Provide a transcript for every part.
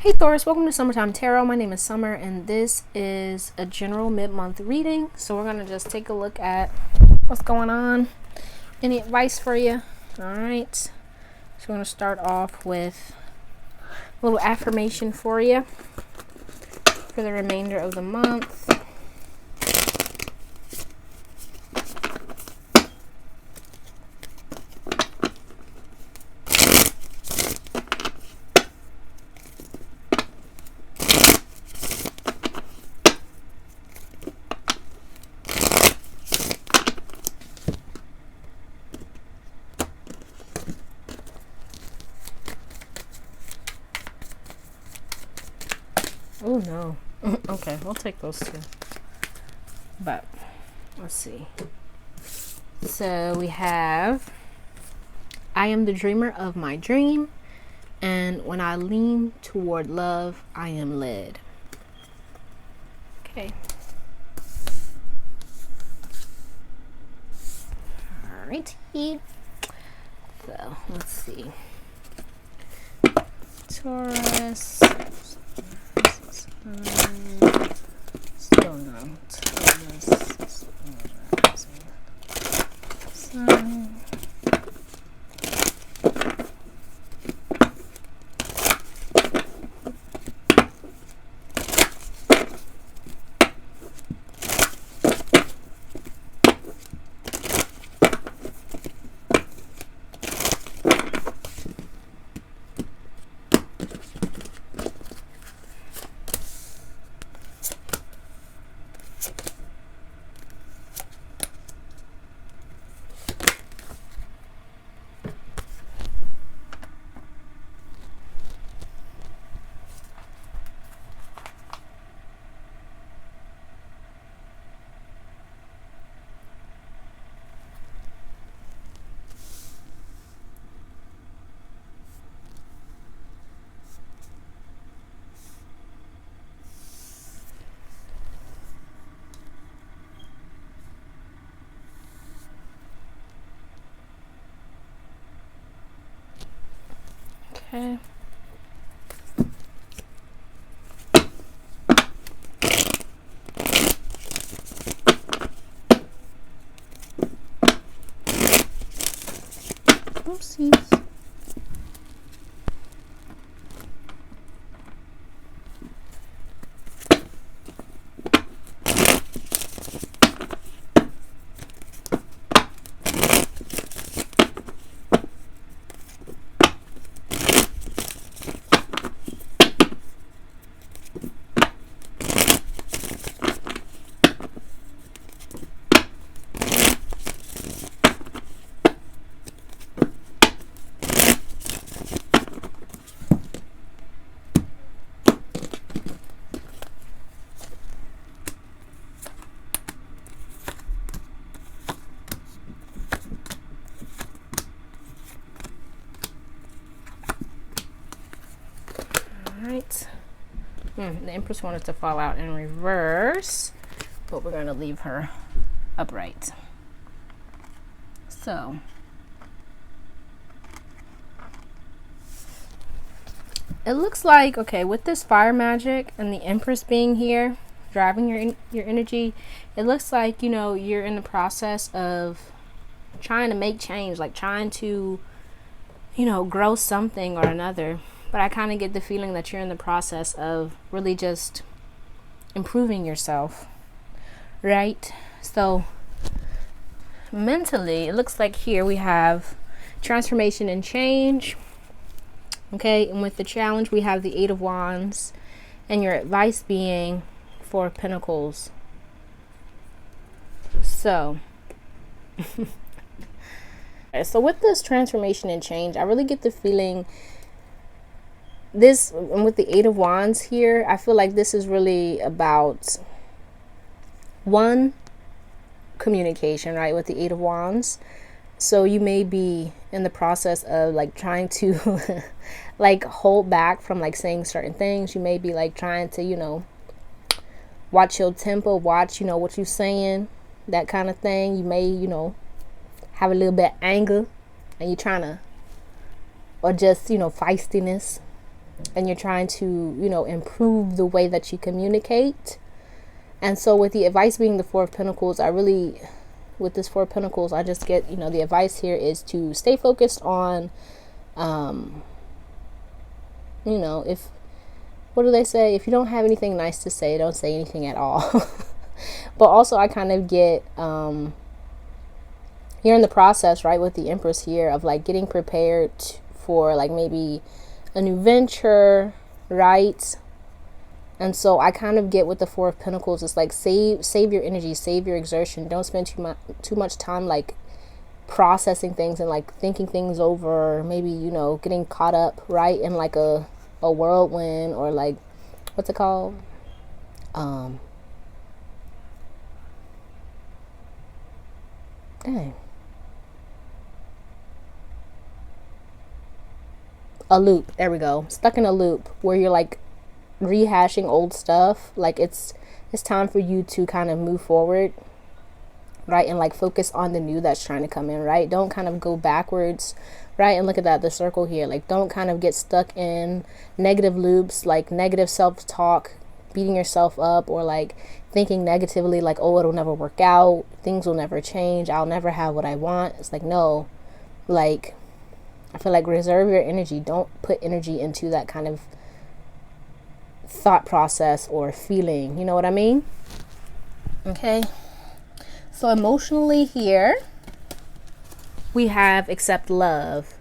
Hey Taurus, welcome to Summertime Tarot. My name is Summer and this is a general mid-month reading. So we're going to just take a look at what's going on. Any advice for you? Alright. So we're going to start off with a little affirmation for you for the remainder of the month. Oh no. Okay, we'll take those two. But let's see. So we have I am the dreamer of my dream, and when I lean toward love, I am led. Okay. Alrighty. So let's see. Taurus. Still no. Taurus. Sun. Okay. Oopsies. Alright. The Empress wanted to fall out in reverse, but we're going to leave her upright. So, it looks like, okay, with this fire magic and the Empress being here, driving your energy, it looks like, you know, you're in the process of trying to make change, like trying to, you know, grow something or another. But I kind of get the feeling that you're in the process of really just improving yourself, right? So mentally, it looks like here we have transformation and change. Okay, and with the challenge, we have the Eight of Wands, and your advice being Four of Pentacles. So, so with this transformation and change, I really get the feeling this, and with the Eight of Wands here, I feel like this is really about one, communication, right? With the Eight of Wands. So you may be in the process of like trying to like hold back from like saying certain things. You may be like trying to, you know, watch your tempo, watch, you know, what you're saying, that kind of thing. You may, you know, have a little bit of anger and you're trying to, or just, you know, feistiness. and you're trying to, you know, improve the way that you communicate. And so with the advice being the Four of Pentacles, with this Four of Pentacles, I just get, you know, the advice here is to stay focused on, you know, what do they say? If you don't have anything nice to say, don't say anything at all. But also I kind of get, you're in the process, right, with the Empress here of like getting prepared for like maybe a new venture, right? And so I kind of get with the Four of Pentacles, it's like save your energy, save your exertion. Don't spend too much time like processing things and like thinking things over, maybe, you know, getting caught up, right, in like a whirlwind, or like, what's it called? Dang. A loop. There we go. Stuck in a loop where you're like rehashing old stuff. Like it's time for you to kind of move forward, right, and like focus on the new that's trying to come in, right? Don't kind of go backwards, right? And look at that, the circle here. Like, don't kind of get stuck in negative loops, like negative self-talk, beating yourself up, or like thinking negatively, like, oh, it'll never work out, things will never change, I'll never have what I want. It's like, no, like, I feel like reserve your energy. Don't put energy into that kind of thought process or feeling. You know what I mean? Okay. So emotionally here, we have accept love.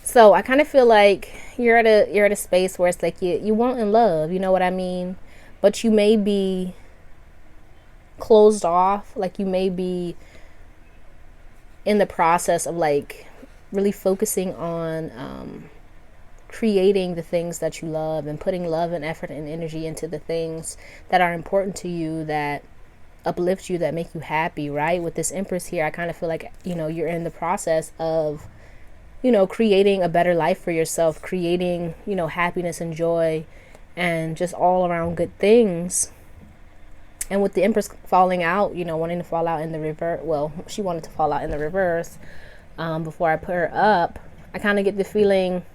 So I kind of feel like you're at a space where it's like you want in love. You know what I mean? But you may be closed off. Like you may be in the process of like really focusing on creating the things that you love and putting love and effort and energy into the things that are important to you, that uplift you, that make you happy, right? With this Empress here, I kind of feel like, you know, you're in the process of, you know, creating a better life for yourself, creating, you know, happiness and joy and just all around good things. And with the Empress falling out, you know, wanting to fall out in the reverse, well, she wanted to fall out in the reverse before I put her up, I kind of get the feeling,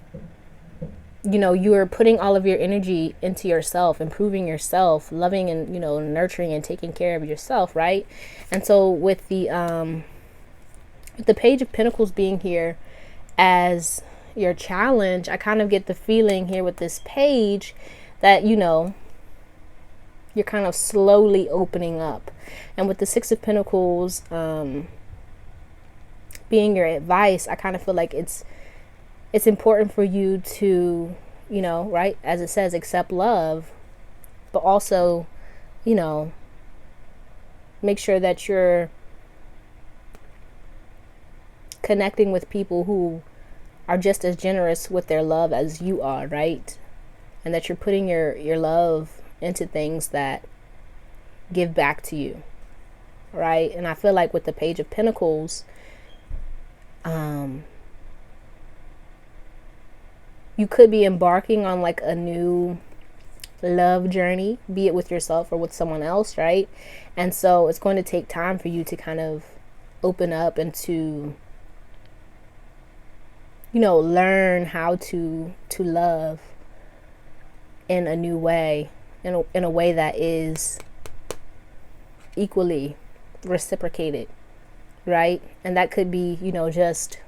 you know, you're putting all of your energy into yourself, improving yourself, loving and, you know, nurturing and taking care of yourself, right? And so with the Page of Pentacles being here as your challenge, I kind of get the feeling here with this page that, you know, you're kind of slowly opening up. And with the Six of Pentacles being your advice, I kind of feel like it's important for you to, you know, right, as it says, accept love, but also, you know, make sure that you're connecting with people who are just as generous with their love as you are, right? And that you're putting your love into things that give back to you, right? And I feel like with the Page of Pentacles, you could be embarking on like a new love journey, be it with yourself or with someone else, right? And so it's going to take time for you to kind of open up and to, you know, learn how to love in a new way, in a way that is equally reciprocated, right? And that could be, you know, just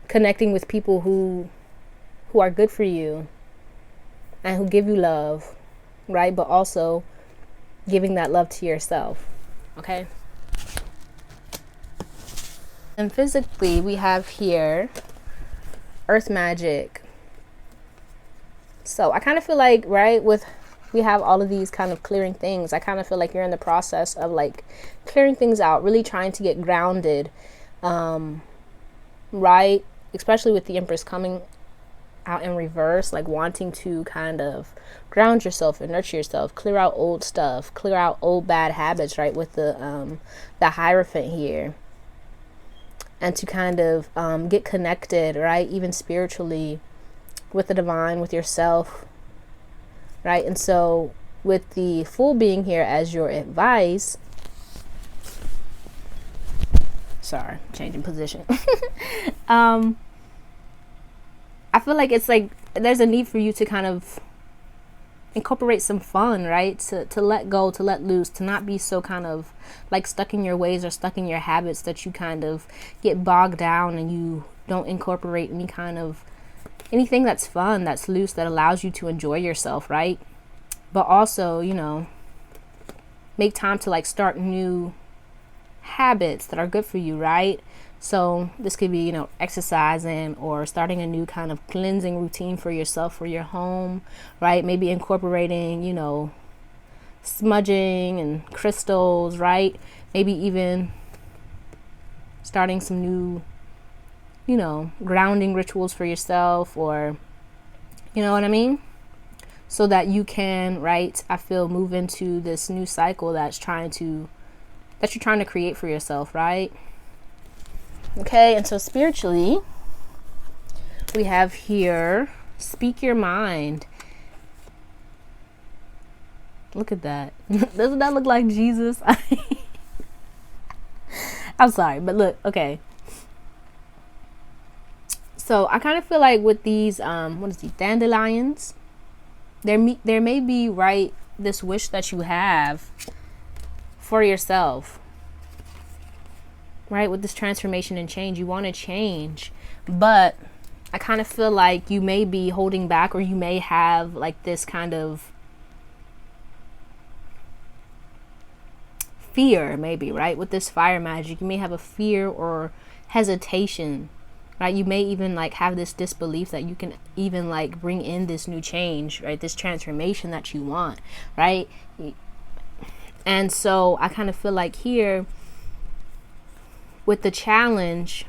connecting with people who are good for you and who give you love, right? But also giving that love to yourself, okay? And physically, we have here Earth Magic. So I kind of feel like, right, we have all of these kind of clearing things. I kind of feel like you're in the process of like clearing things out, really trying to get grounded, right? Especially with the Empress coming out in reverse, like wanting to kind of ground yourself and nurture yourself, clear out old stuff, clear out old bad habits, right? With the Hierophant here, and to kind of get connected, right? Even spiritually with the divine, with yourself, right? And so with the Fool being here as your advice, changing position. I feel like it's like there's a need for you to kind of incorporate some fun, right? To let go, to let loose, to not be so kind of like stuck in your ways or stuck in your habits that you kind of get bogged down and you don't incorporate anything that's fun, that's loose, that allows you to enjoy yourself, right? But also, you know, make time to like start new habits that are good for you, right? So this could be, you know, exercising or starting a new kind of cleansing routine for yourself, for your home, right? Maybe incorporating, you know, smudging and crystals, right? Maybe even starting some new, you know, grounding rituals for yourself, or, you know what I mean? So that you can, right, I feel, move into this new cycle that you're trying to create for yourself, right? Okay, and so spiritually, we have here, speak your mind. Look at that. Doesn't that look like Jesus? I'm sorry, but look, okay. So I kind of feel like with these, dandelions, there may be, right, this wish that you have for yourself, right? With this transformation and change, you want to change, but I kind of feel like you may be holding back, or you may have like this kind of fear, maybe, right? With this fire magic, you may have a fear or hesitation, right? You may even like have this disbelief that you can even like bring in this new change, right? This transformation that you want, right? And so I kind of feel like here, with the challenge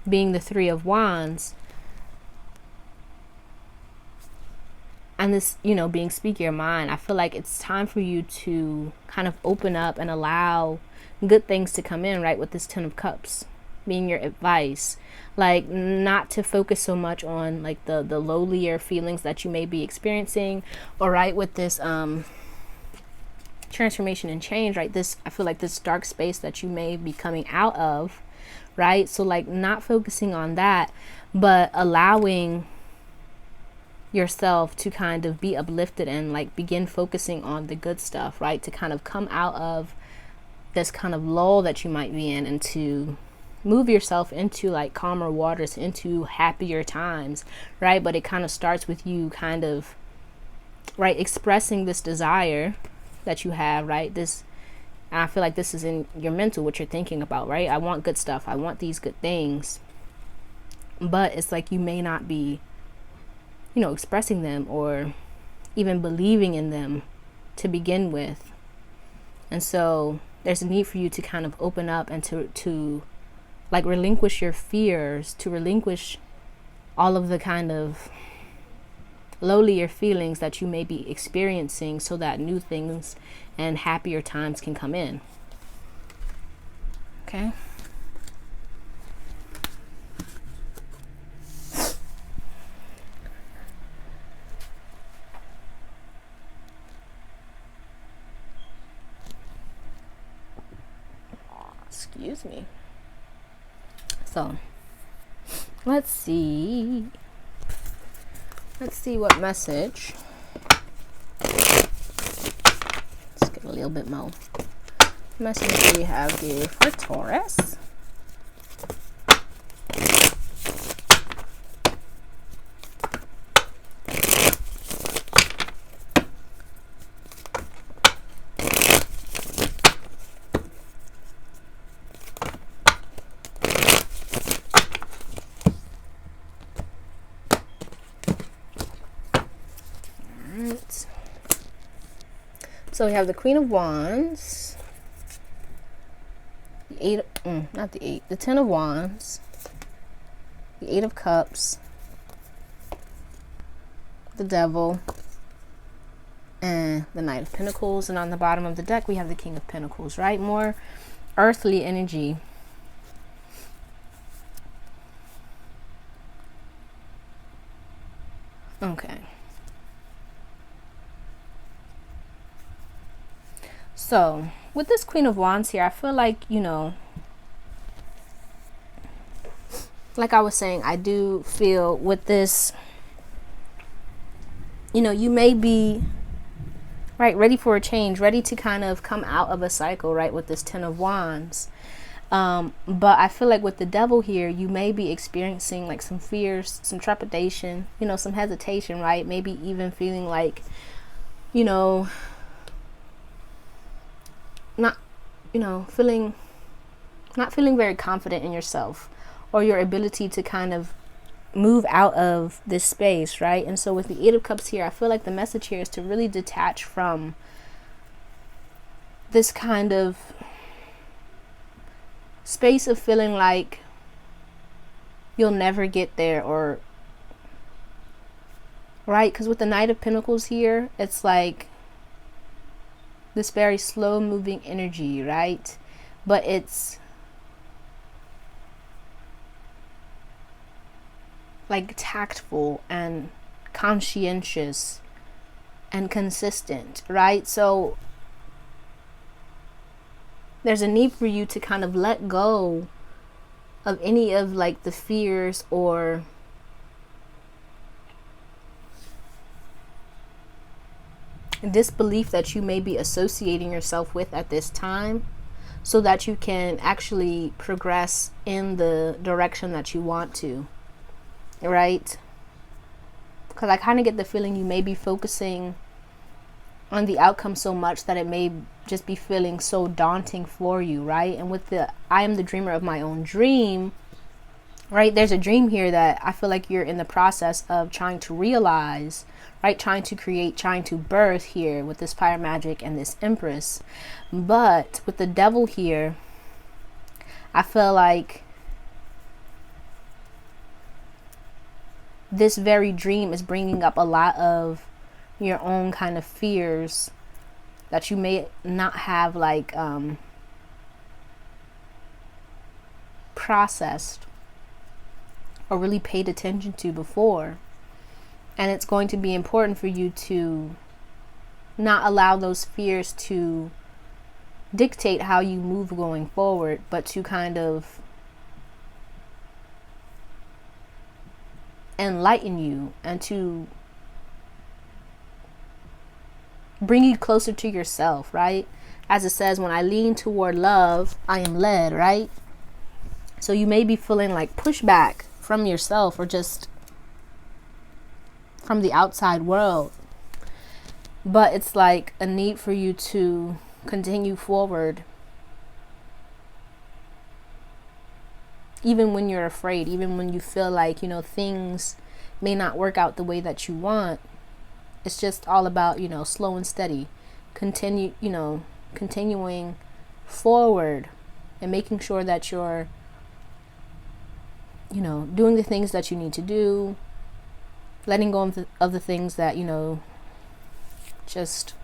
being the Three of Wands, and this, you know, being speak your mind, I feel like it's time for you to kind of open up and allow good things to come in, right? With this Ten of Cups being your advice, like not to focus so much on like the lowlier feelings that you may be experiencing, or right, with this transformation and change, right? This, I feel like this dark space that you may be coming out of, right? So like not focusing on that, but allowing yourself to kind of be uplifted and like begin focusing on the good stuff, right? To kind of come out of this kind of lull that you might be in, and to move yourself into like calmer waters, into happier times, right? But it kind of starts with you kind of, right, expressing this desire that you have, right? This, and I feel like this is in your mental, what you're thinking about, right? I want good stuff, I want these good things, but it's like you may not be, you know, expressing them or even believing in them to begin with. And so there's a need for you to kind of open up and to like relinquish your fears, to relinquish all of the kind of lowlier feelings that you may be experiencing, so that new things and happier times can come in. Okay. Excuse me. So let's see what message. Let's get a little bit more message we have here for Taurus. So we have the Queen of Wands, the Ten of Wands, the Eight of Cups, the Devil, and the Knight of Pentacles. And on the bottom of the deck, we have the King of Pentacles, right? More earthly energy. Okay. So with this Queen of Wands here, I feel like, you know, like I was saying, I do feel with this you know, you may be right ready for a change, ready to kind of come out of a cycle, right, with this 10 of Wands. But I feel like with the Devil here, you may be experiencing like some fears, some trepidation, you know, some hesitation, right? Maybe even feeling like, you know, not, you know, not feeling very confident in yourself or your ability to kind of move out of this space, right? And so with the Eight of Cups here, I feel like the message here is to really detach from this kind of space of feeling like you'll never get there, or right, because with the Knight of Pentacles here, it's like this very slow moving energy, right? But it's like tactful and conscientious and consistent, right? So there's a need for you to kind of let go of any of like the fears or disbelief that you may be associating yourself with at this time, so that you can actually progress in the direction that you want to, right? Because I kind of get the feeling you may be focusing on the outcome so much that it may just be feeling so daunting for you, right? And with the I am the dreamer of my own dream, right, there's a dream here that I feel like you're in the process of trying to realize, right? Trying to create, trying to birth here with this fire magic and this Empress. But with the Devil here, I feel like this very dream is bringing up a lot of your own kind of fears that you may not have like processed or really paid attention to before. And it's going to be important for you to not allow those fears to dictate how you move going forward, but to kind of enlighten you and to bring you closer to yourself, right? As it says, when I lean toward love, I am led, right? So you may be feeling like pushback from yourself or just from the outside world, but it's like a need for you to continue forward even when you're afraid, even when you feel like, you know, things may not work out the way that you want. It's just all about, you know, slow and steady, continuing forward and making sure that you're, you know, doing the things that you need to do, letting go of the things that, you know, just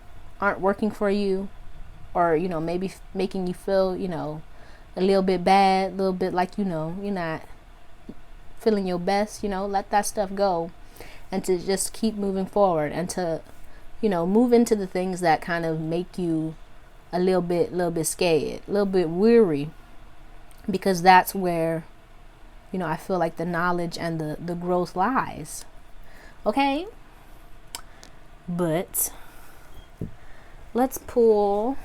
aren't working for you, or, you know, maybe making you feel, you know, a little bit bad, a little bit like, you know, you're not feeling your best. You know, let that stuff go, and to just keep moving forward, and to, you know, move into the things that kind of make you a little bit scared, a little bit weary, because that's where, you know, I feel like the knowledge and the growth lies. Okay, but let's pull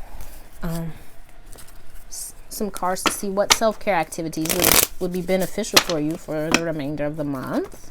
some cards to see what self-care activities would be beneficial for you for the remainder of the month.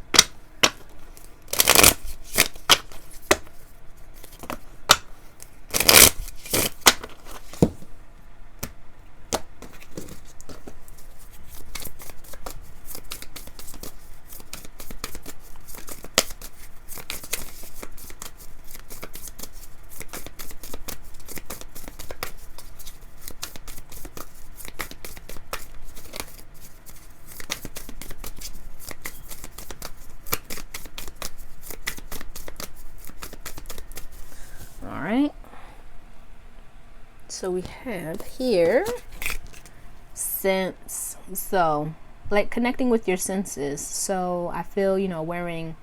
So we have here sense, so like connecting with your senses. So I feel, you know, wearing,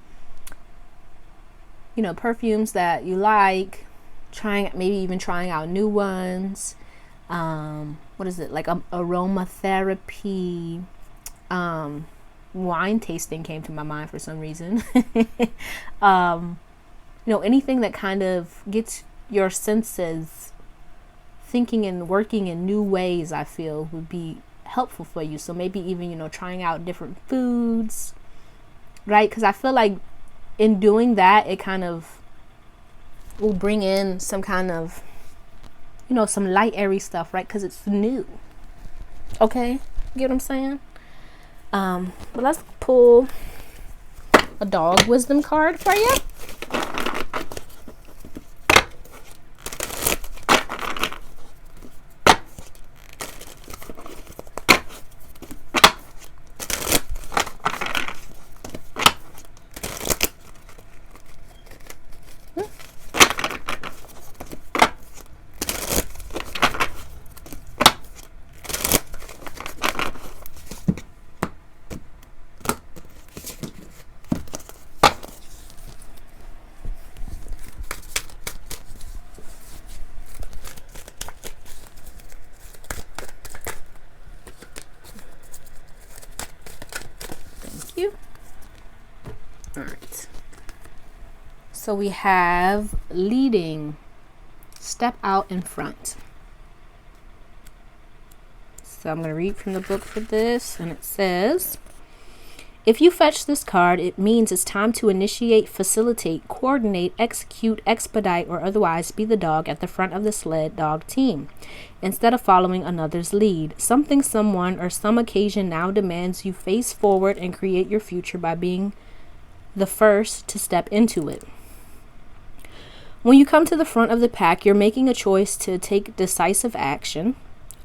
you know, perfumes that you like, maybe even trying out new ones. What is it, like aromatherapy? Wine tasting came to my mind for some reason. You anything that kind of gets your senses thinking and working in new ways, I feel would be helpful for you. So maybe even, trying out different foods, right? Because I feel like in doing that, it kind of will bring in some kind of, some light, airy stuff, right? Because it's new. Okay? Get what I'm saying? But let's pull a dog wisdom card for you. Alright, so we have leading, step out in front. So I'm going to read from the book for this, and it says, if you fetch this card, it means it's time to initiate, facilitate, coordinate, execute, expedite, or otherwise be the dog at the front of the sled dog team, instead of following another's lead. Something, someone, or some occasion now demands you face forward and create your future by being the first to step into it. When you come to the front of the pack, you're making a choice to take decisive action,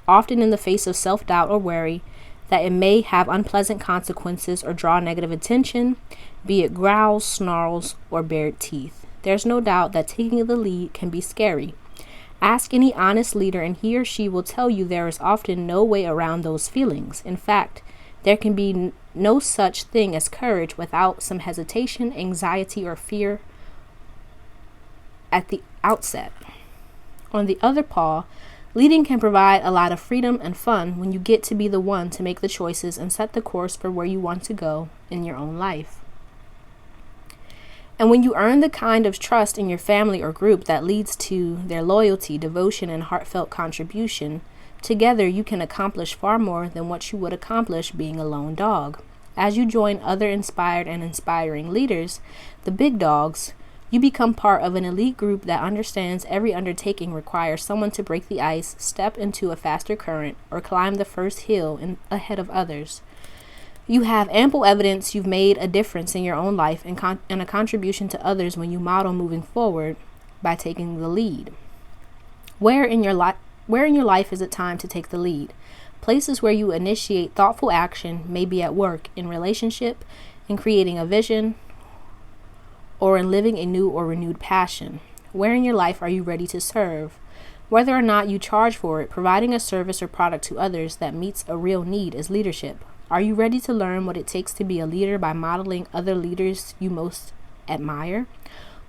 often in the face of self-doubt or worry that it may have unpleasant consequences or draw negative attention, be it growls, snarls, or bared teeth. There's no doubt that taking the lead can be scary. Ask any honest leader and he or she will tell you there is often no way around those feelings. In fact, there can be no such thing as courage without some hesitation, anxiety, or fear at the outset. On the other paw, leading can provide a lot of freedom and fun when you get to be the one to make the choices and set the course for where you want to go in your own life. And when you earn the kind of trust in your family or group that leads to their loyalty, devotion, and heartfelt contribution, together you can accomplish far more than what you would accomplish being a lone dog. As you join other inspired and inspiring leaders, the big dogs, you become part of an elite group that understands every undertaking requires someone to break the ice, step into a faster current, or climb the first hill ahead of others. You have ample evidence you've made a difference in your own life and a contribution to others when you model moving forward by taking the lead. Where in your life is it time to take the lead? Places where you initiate thoughtful action may be at work, in relationship, in creating a vision, or in living a new or renewed passion. Where in your life are you ready to serve? Whether or not you charge for it, providing a service or product to others that meets a real need is leadership. Are you ready to learn what it takes to be a leader by modeling other leaders you most admire?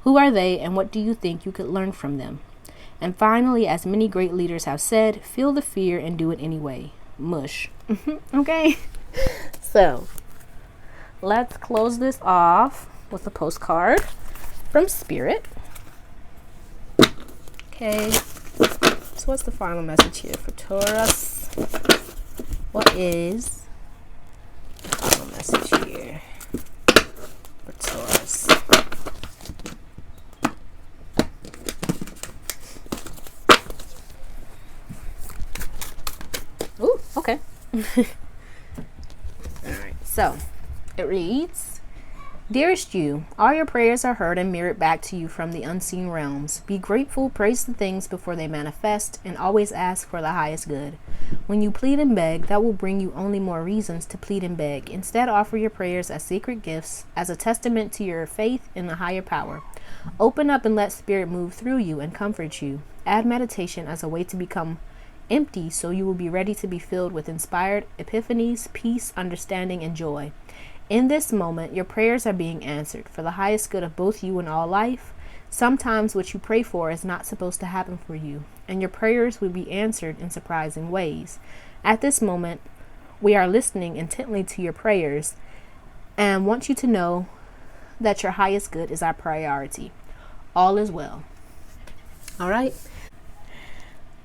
Who are they and what do you think you could learn from them? And finally, as many great leaders have said, feel the fear and do it anyway. Mush. Okay? So, let's close this off with a postcard from Spirit. Okay. So what's the final message here for Taurus? What is the final message here for Taurus? Ooh, okay. Alright, so it reads, dearest you, all your prayers are heard and mirrored back to you from the unseen realms. Be grateful, praise the things before they manifest, and always ask for the highest good. When you plead and beg, that will bring you only more reasons to plead and beg. Instead, offer your prayers as sacred gifts, as a testament to your faith in a higher power. Open up and let Spirit move through you and comfort you. Add meditation as a way to become empty so you will be ready to be filled with inspired epiphanies, peace, understanding, and joy. In this moment, your prayers are being answered for the highest good of both you and all life. Sometimes what you pray for is not supposed to happen for you, and your prayers will be answered in surprising ways. At this moment, we are listening intently to your prayers and want you to know that your highest good is our priority. all is well. All right.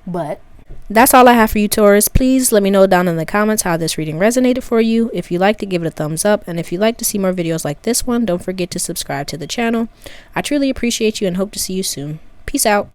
But that's all I have for you, Taurus. Please let me know down in the comments how this reading resonated for you. If you like to, give it a thumbs up. And if you'd like to see more videos like this one, don't forget to subscribe to the channel. I truly appreciate you and hope to see you soon. Peace out.